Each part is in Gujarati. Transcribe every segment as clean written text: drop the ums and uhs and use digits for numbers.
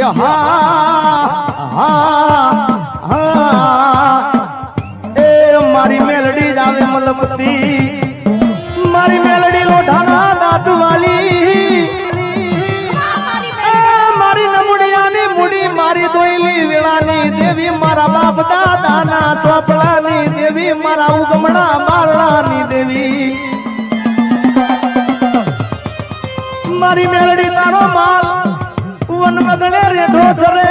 એ મારી મેલડી જાવે મલમતી મારી મેલડી લોઢાના દાંત વાલી મારી નમુડિયાની મુડી મારી દોયલી વેળાની દેવી મારા બાપ દાદાના ચોપડાની દેવી મારા ઉગમણા બારણાની દેવી મારી મેલડી તારો માલ વન મગલે રેઢો સરે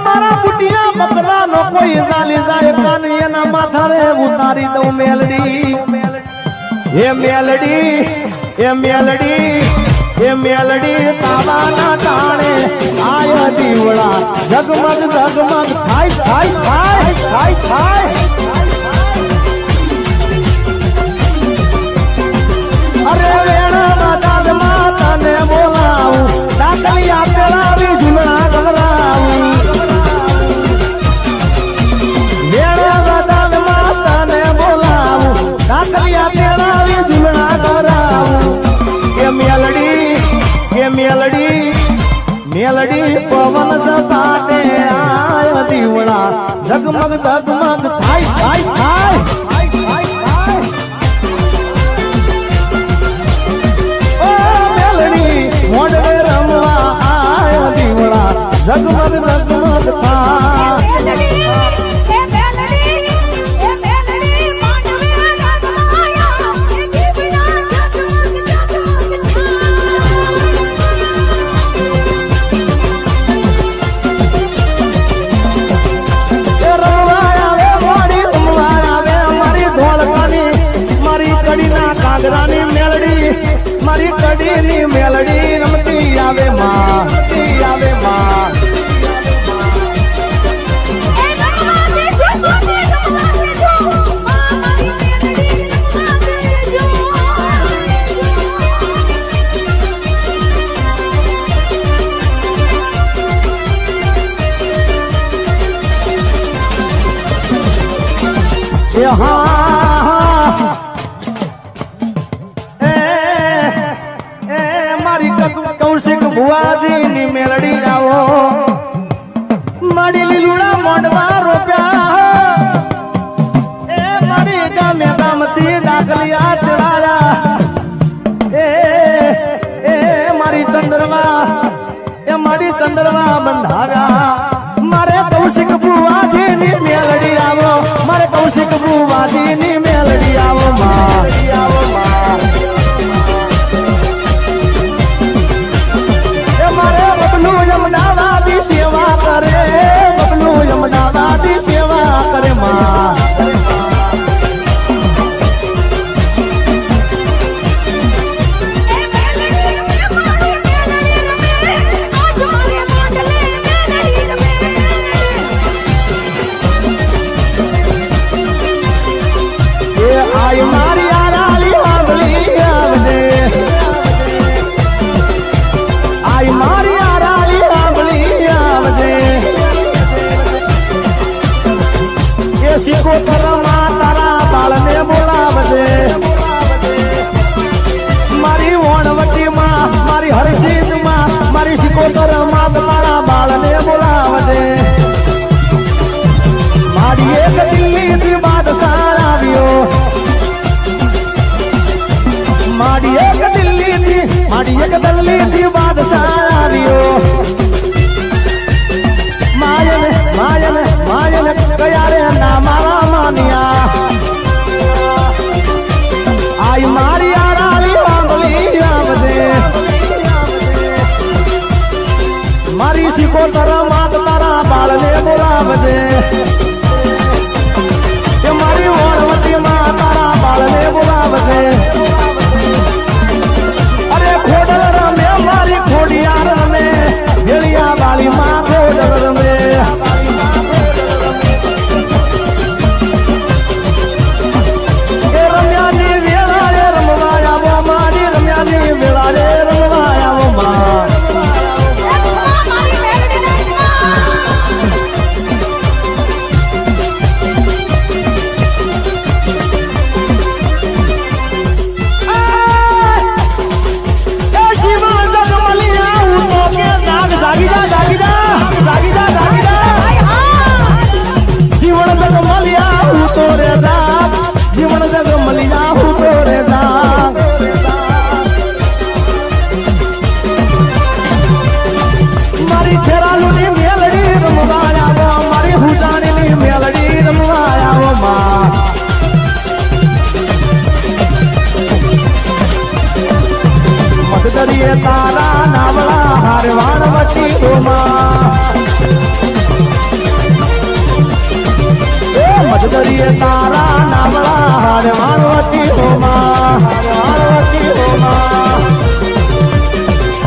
મારા બુટિયા બકરા નો કોઈ જાલી જાય કાની એના માથા રે ઉતારી દઉં મેલડી હે મેલડી હે મેલડી હે મેલડી તાવાના ટાણે આય દીવડા જગમગ જગમગ થાય થાય થાય થાય થાય અરે વેણા દાદ માતાને બોલાવું ડાકલિયા પેલાવી ઝુલણા ગવરાવું વેણા દાદ માતાને બોલાવું ડાકલિયા પેલાવી ઝુલણા ગવરાવું કે મેલડી મેલડી પવન સપાટે આય દીવડા જગમગ જગમગ થાય થાય થાય મોડવે રમવા આયો દીવડા જગમગ જગમગ થાય કાગરાની મેલડી મારી કડીની મેલડી રમતી આવે માં આવે માં કૌશિક ભુવાજીની મેલડી આવો મારી લીલુડા મોડવા રોપ્યા એ મારી ગામે ગામથી ડાકલિયા ચડાયા એ મારી ચંદ્રવા એ મારી ચંદ્રવા બંધાવ્યા મારે કૌશિક ભુવાજીની મેલડી આવો મારે કૌશિક ભુવાજીની મેલડી આવો માં યમદાવાદી સેવા કરે બબલું યમદાવાદી સેવા કરે માં એ આય મારી આરાલી વાંભળી આવજે આય મારી સિકોતરમાં તારા બાળને બોલાવજે મારી વણવટીમાં મારી હરસિદ્ધમાં મારી સિકોતરમાં તમારા બાળને બોલાવજે મારી એક દિલ્હીથી બાદશાહ આવ્યો મારી એક દિલ્હીથી બાદશાહ આવ્યો માયને કયા રે ના મારા માનિયા આઈ મારી આરાલી વાંગલી આવજે મારી સિકોતર માં તારા બાળને બોલાવજે કે મારી વણવટી માં તારા બાળને બોલાવજે અરે ખોડલ રમે મારી ખોડિયાર રમે ભેળિયા વાલી માં ખોડલ રમે હોમાં એ મજદરીએ તારા નામડા હારે માનવતી હોમાં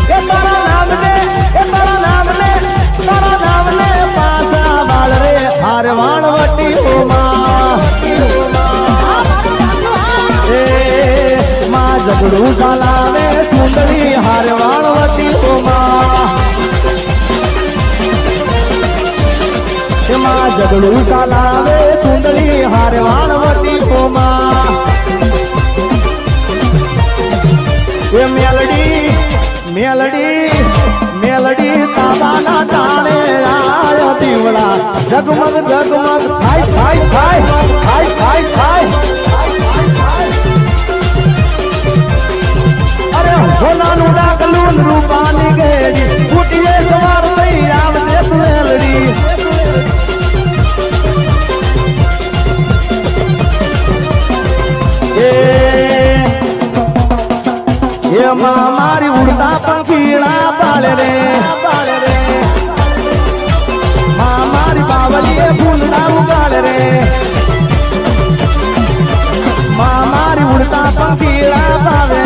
એ તારા નામને પાસા બાળ રે હારે માનવતી હોમાં એ માં જગડું સાલાવે સુંદરી હારે માનવતી હોમાં એમાં જગડું સાલાવે સુંદરી હારે વાણવતી હોમાં એ મેલડી તાબાના ટાણે આય દીવડા જગમગ જગમગ થાય અરે સોનાનું ડાકલું રૂપાની ગેડી ફૂટીએ સવાર થઈ આવજે મેલડી એમાં મારી ઉડતા પંખીડા પાળે રે મારી બાવલીએ ફૂલડા ઉગાડે રે મારી ઉડતા પંખીડા પાવે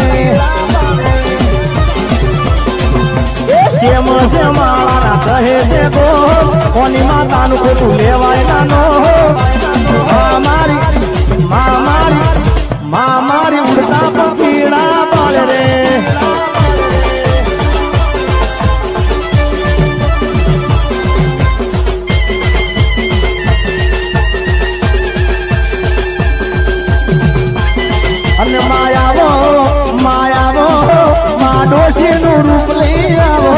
એ શ્યામાળા કહે છે ગો કોની માતાનું ખોટું લેવાય નાનો મારી ઉડતા પંખીડા પાળે રે અને માયાવો મા ડોશીનું રૂપ લઈ આવો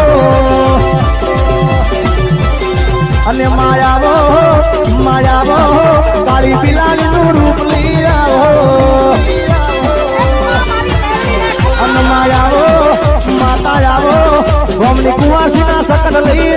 અને માયાવો કાળી બિલાડીનું રૂપ લઈ આવો અને માયાવો માતા આવો ગોમની કુવાસીના સકન લઈ